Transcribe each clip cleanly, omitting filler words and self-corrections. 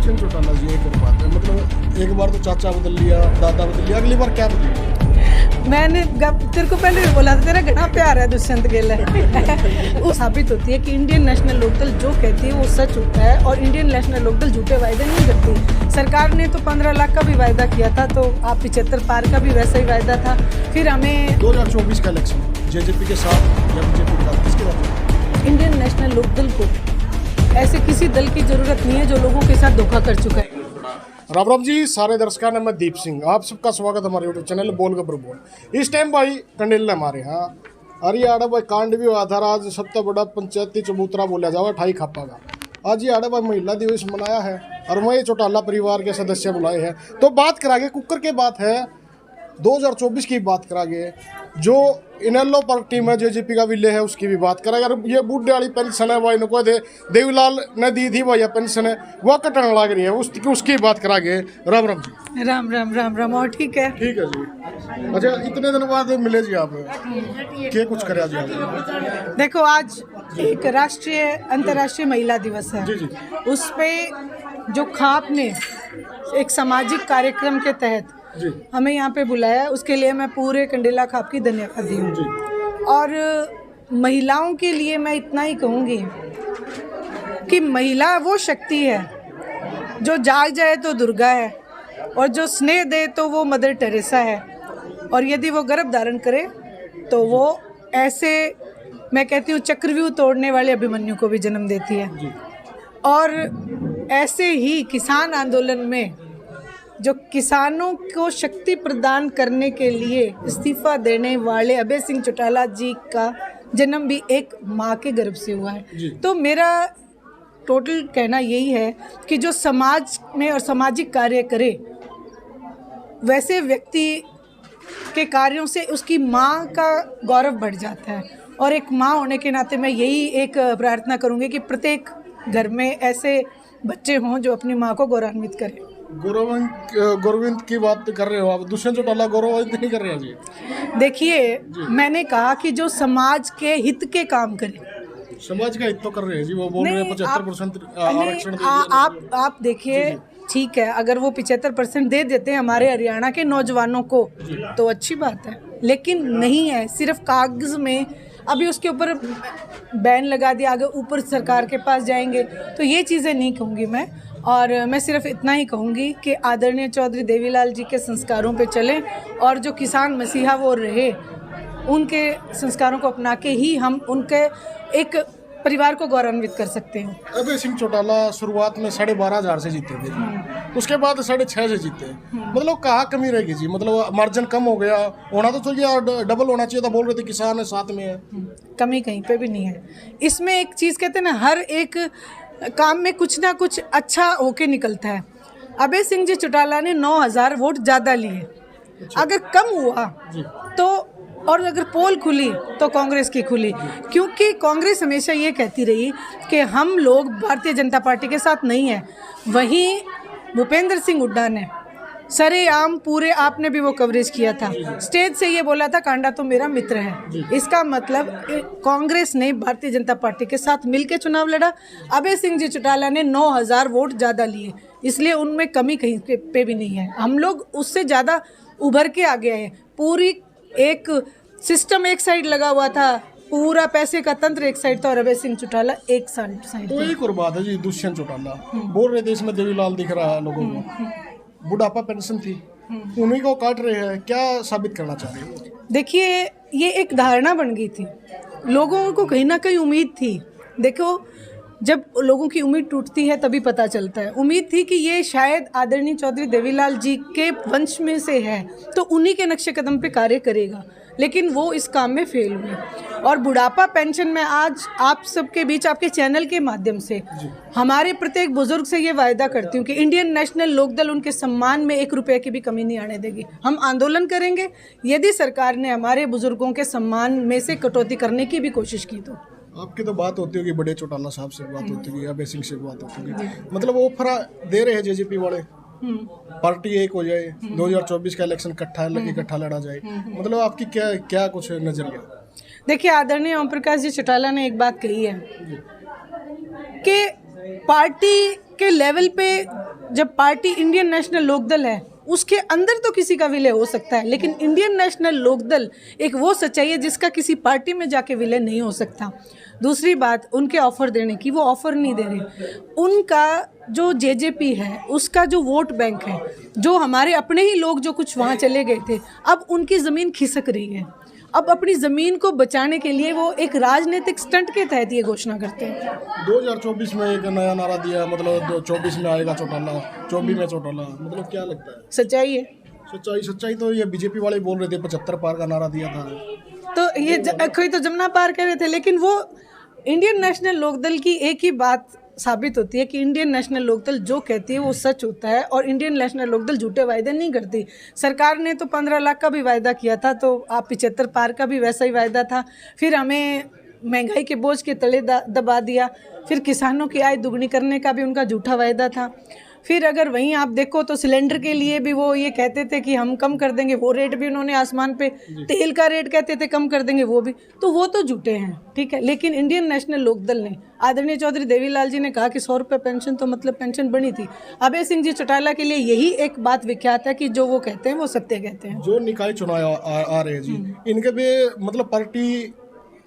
दुष्यंत चौटाला जी एक और बात है, मतलब एक बार तो चाचा बदल लिया, दादा बदल लिया, अगली बार क्या बदलेगा? मैंने तेरे को पहले भी बोला था, तेरा घना प्यार है दुष्यंत के लिए। वो साबित होती है कि इंडियन नेशनल लोकदल जो कहती है वो सच होता है, और इंडियन नेशनल लोकदल झूठे वायदे नहीं करती। सरकार ने तो 15 लाख का भी वायदा किया था, तो आप 75 पार का भी वैसा ही वायदा था। फिर हमें 2024 का इलेक्शन जेजेपी के साथ या बीजेपी के साथ, किसके साथ? इंडियन नेशनल लोकदल को ऐसे किसी दल की जरूरत नहीं है जो लोगों के साथ धोखा कर चुका है। राम राम जी सारे दर्शकों ने, मैं दीप सिंह, आप सबका स्वागत है हमारे यूट्यूब चैनल बोल गबर बोल। इस टाइम भाई कंडेल हमारे यहाँ अरे आड़ा भाई कांड भी हुआ था। आज सबसे बड़ा पंचायती चबूतरा बोला जावा ठाई खापा का। आज ये आड़ा भाई महिला दिवस मनाया है और मैं चौटाला परिवार के सदस्य बुलाए हैं, तो बात करागे कुकर के बात है 2024 की बात करागे। जो इनेलो पार्टी में जेजेपी का विले है उसकी भी बात करागे। और ये बूढ़े वाली पेंशन है भाई इनको देवीलाल ने दी थी भाई, पेंशन है वह कटने लग रही है, उसकी बात करागे। राम राम जी। राम राम राम राम। और ठीक है? ठीक है जी। अच्छा इतने दिन बाद मिले जी आप, क्या कुछ करे जी आप? देखो आज एक अंतर्राष्ट्रीय महिला दिवस है। जी जी। उस पे जो खाप ने एक सामाजिक कार्यक्रम के तहत जी हमें यहाँ पे बुलाया, उसके लिए मैं पूरे कंडेला खाप की धन्यवाद हूँ। और महिलाओं के लिए मैं इतना ही कहूँगी कि महिला वो शक्ति है जो जाग जाए तो दुर्गा है, और जो स्नेह दे तो वो मदर टेरेसा है, और यदि वो गर्भ धारण करे तो वो ऐसे, मैं कहती हूँ, चक्रव्यूह तोड़ने वाले अभिमन्यु को भी जन्म देती है। और ऐसे ही किसान आंदोलन में जो किसानों को शक्ति प्रदान करने के लिए इस्तीफा देने वाले अभय सिंह चौटाला जी का जन्म भी एक माँ के गर्भ से हुआ है। तो मेरा टोटल कहना यही है कि जो समाज में और सामाजिक कार्य करे, वैसे व्यक्ति के कार्यों से उसकी माँ का गौरव बढ़ जाता है। और एक माँ होने के नाते मैं यही एक प्रार्थना करूँगी कि प्रत्येक घर में ऐसे बच्चे हों जो अपनी माँ को गौरवान्वित करें। गौरविंद की बात कर रहे हो आप, दुष्यंत चौटाला गौरविंद नहीं कर रहे हैं जी? देखिए, मैंने कहा कि जो समाज के हित के काम करे। समाज का हित तो कर रहे हैं जी, वो बोल रहे हैं 75% आरक्षण दे दिया। आप देखिए, ठीक है, अगर वो 75% दे देते हैं हमारे हरियाणा के नौजवानों को तो अच्छी बात है, लेकिन नहीं है, सिर्फ कागज में। अभी उसके ऊपर बैन लगा दिया, आगे ऊपर सरकार के पास जाएंगे, तो ये चीज़ें नहीं कहूँगी मैं। और मैं सिर्फ इतना ही कहूँगी कि आदरणीय चौधरी देवीलाल जी के संस्कारों पे चलें, और जो किसान मसीहा वो रहे, उनके संस्कारों को अपना के ही हम उनके एक परिवार को गौरवान्वित कर सकते हैं। अभय सिंह चौटाला शुरुआत में 12,500 से जीते थे, उसके बाद 6,500 से जीते। मतलब कहाँ कमी रहेगी जी? मतलब मार्जिन कम हो गया, होना तो चाहिए, डबल होना चाहिए था। बोल रहे थे किसान है साथ में है। कमी कहीं पे भी नहीं है। इसमें एक चीज़ कहते हैं ना, हर एक काम में कुछ ना कुछ अच्छा होके निकलता है। अभय सिंह जी चौटाला ने 9,000 वोट ज़्यादा लिए। अगर कम हुआ तो, और अगर पोल खुली तो कांग्रेस की खुली, क्योंकि कांग्रेस हमेशा ये कहती रही कि हम लोग भारतीय जनता पार्टी के साथ नहीं हैं। वहीं भूपेंद्र सिंह हुड्डा ने सरेआम पूरे, आपने भी वो कवरेज किया था, स्टेज से ये बोला था कांडा तो मेरा मित्र है। इसका मतलब कांग्रेस ने भारतीय जनता पार्टी के साथ मिलकर चुनाव लड़ा। अभय सिंह जी चौटाला ने 9,000 वोट ज़्यादा लिए, इसलिए उनमें कमी कहीं पे भी नहीं है। हम लोग उससे ज़्यादा उभर के आ गए हैं। पूरी एक सिस्टम एक साइड लगा हुआ था, पूरा पैसे का तंत्र एक साइड था, और अभय सिंह चौटाला एक साइड। तो एक और बात है जी, दुष्यंत चौटाला बोल रहे थे इसमें देवीलाल दिख रहा है लोगों को, बुढ़ापा पेंशन थी उन्हीं को काट रहे हैं, क्या साबित करना चाह रहे हैं? देखिए, ये एक धारणा बन गई थी, लोगों को कहीं ना कहीं उम्मीद थी। देखो, जब लोगों की उम्मीद टूटती है तभी पता चलता है। उम्मीद थी कि ये शायद आदरणीय चौधरी देवीलाल जी के वंश में से है, तो उन्हीं के नक्शे कदम पे कार्य करेगा, लेकिन वो इस काम में फेल हुए। और बुढ़ापा पेंशन में आज आप सबके बीच, आपके चैनल के माध्यम से हमारे प्रत्येक बुजुर्ग से ये वायदा करती हूँ कि इंडियन नेशनल लोकदल उनके सम्मान में 1 रुपये की भी कमी नहीं आने देगी। हम आंदोलन करेंगे यदि सरकार ने हमारे बुजुर्गों के सम्मान में से कटौती करने की भी कोशिश की तो। आपकी तो बात होती होगी, बड़े चौटाला साहब से बात होती होगी, अभय सिंह से बात होती होगी, मतलब वो ऑफर दे रहे हैं जेजेपी वाले, पार्टी एक हो जाए, 2024 का इलेक्शन इकट्ठा लड़ा जाए। मतलब आपकी क्या कुछ नजरिया? देखिए, आदरणीय ओम प्रकाश जी चौटाला ने एक बात कही है कि पार्टी के लेवल पे जब पार्टी इंडियन नेशनल लोकदल है उसके अंदर तो किसी का विलय हो सकता है, लेकिन इंडियन नेशनल लोकदल एक वो सच्चाई है जिसका किसी पार्टी में जाके विलय नहीं हो सकता। दूसरी बात, उनके ऑफर देने की, वो ऑफर नहीं दे रहे। उनका जो जेजेपी है उसका जो वोट बैंक है, जो हमारे अपने ही लोग जो कुछ वहाँ चले गए थे, अब उनकी ज़मीन खिसक रही है। अब अपनी ज़मीन को बचाने के लिए वो एक राजनीतिक स्टंट के तहत ये घोषणा करते हैं। 2024 में एक नया नारा दिया, मतलब 24 में आएगा चौटाला, 24 में चौटाला, मतलब क्या लगता है? सच्चाई है। सच्चाई तो ये बीजेपी वाले बोल रहे थे, 75 पार का नारा दिया था। तो ये कोई तो जमुना पार कर रहे थे, लेकिन वो इंडियन नेशनल लोकदल की एक ही बात साबित होती है कि इंडियन नेशनल लोकदल जो कहती है वो सच होता है, और इंडियन नेशनल लोकदल झूठे वायदे नहीं करती। सरकार ने तो 15 लाख का भी वायदा किया था, तो आप 75 पार का भी वैसा ही वायदा था। फिर हमें महंगाई के बोझ के तले दबा दिया। फिर किसानों की आय दुगनी करने का भी उनका झूठा वायदा था। फिर अगर वहीं आप देखो तो सिलेंडर के लिए भी वो ये कहते थे कि हम कम कर देंगे, वो रेट भी उन्होंने आसमान पे, तेल का रेट कहते थे कम कर देंगे, वो भी, तो वो तो झूठे हैं, ठीक है। लेकिन इंडियन नेशनल लोकदल ने, आदरणीय चौधरी देवीलाल जी ने कहा कि 100 रुपये पेंशन तो मतलब पेंशन बनी थी। अभय सिंह जी चौटाला के लिए यही एक बात विख्यात है कि जो वो कहते हैं वो सत्य कहते हैं। जो निकाय चुनाव आ रहे हैं जी, इनके भी मतलब पार्टी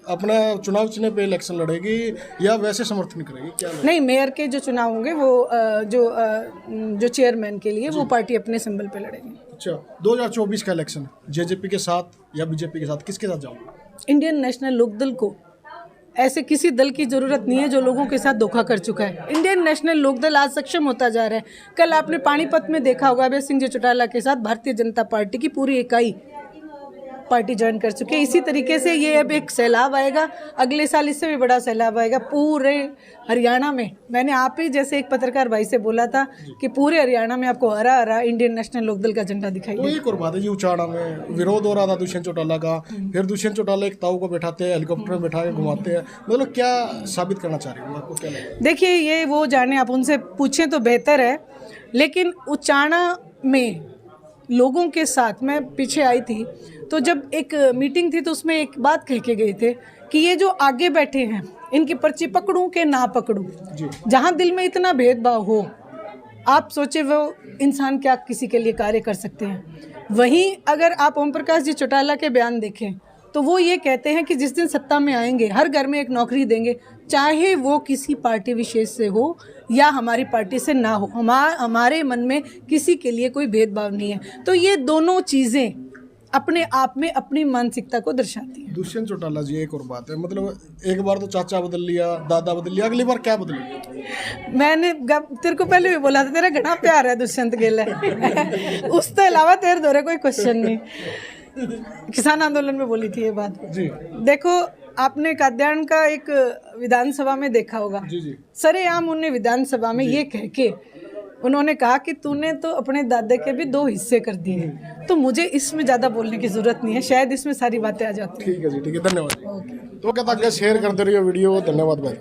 अपना चुनाव चिन्ह पे इलेक्शन लड़ेगी या वैसे समर्थन करेगी, क्या लगेगा? नहीं, मेयर के जो चुनाव होंगे वो जो चेयरमैन के लिए वो पार्टी अपने सिंबल पे लड़ेगी। अच्छा, 2024 का इलेक्शन जेजेपी के साथ या बीजेपी के साथ, किसके साथ जाओगे? इंडियन नेशनल लोकदल को, ऐसे किसी दल की जरूरत नहीं है जो लोगों के साथ धोखा कर चुका है। इंडियन नेशनल लोकदल आज सक्षम होता जा रहा है। कल आपने पानीपत में देखा होगा, अभय सिंह जी चौटाला के साथ भारतीय जनता पार्टी की पूरी इकाई पार्टी ज्वाइन कर चुके हैं। इसी तरीके से ये अब एक सैलाब आएगा, अगले साल इससे भी बड़ा सैलाब आएगा पूरे हरियाणा में। मैंने आप ही जैसे एक पत्रकार भाई से बोला था कि पूरे हरियाणा में आपको हरा हरा इंडियन नेशनल लोकदल का झंडा दिखाई तो देगा। एक और बात है जी, उचाड़ा में विरोध हो रहा था दुष्यंत चौटाला का, फिर दुष्यंत चौटाला एक ताऊ को बैठाते हैं, हेलीकॉप्टर में बैठा के घुमाते हैं, मतलब क्या साबित करना चाह रहे हो, आपको क्या लगता है? देखिए, ये वो जाने, आप उनसे पूछें तो बेहतर है। लेकिन उचाड़ा में लोगों के साथ मैं पीछे आई थी, तो जब एक मीटिंग थी तो उसमें एक बात कह के गए थे कि ये जो आगे बैठे हैं इनकी पर्ची पकड़ूं कि ना पकड़ूं। जहां दिल में इतना भेदभाव हो, आप सोचे वो इंसान क्या किसी के लिए कार्य कर सकते हैं। वहीं अगर आप ओम प्रकाश जी चौटाला के बयान देखें तो वो ये कहते हैं कि जिस दिन सत्ता में आएंगे हर घर में एक नौकरी देंगे, चाहे वो किसी पार्टी विशेष से हो या हमारी पार्टी से ना हो। हमारे मन में किसी के लिए कोई भेदभाव नहीं है। तो ये दोनों चीज़ें अपने आप में अपनी मानसिकता को दर्शाती है। दुष्यंत चौटाला जी, एक और बात है, मतलब एक बार तो चाचा बदल लिया, दादा बदल लिया, अगली बार क्या बदलेगा? मैंने तेरे को पहले भी बोला था, तेरा घना प्यार है दुष्यंत गिल उसके अलावा तेरे दौरे कोई क्वेश्चन नहीं। किसान आंदोलन में बोली थी ये बात जी। देखो, आपने काद्यान का एक विधानसभा में देखा होगा, सरेआम उन्हें विधानसभा में ये कह के उन्होंने कहा कि तूने तो अपने दादे के भी 2 हिस्से कर दिए। तो मुझे इसमें ज़्यादा बोलने की ज़रूरत नहीं है, शायद इसमें सारी बातें आ जाती हैं। ठीक है जी, ठीक है, धन्यवाद। तो क्या था, शेयर करते रहिए वीडियो, धन्यवाद भाई।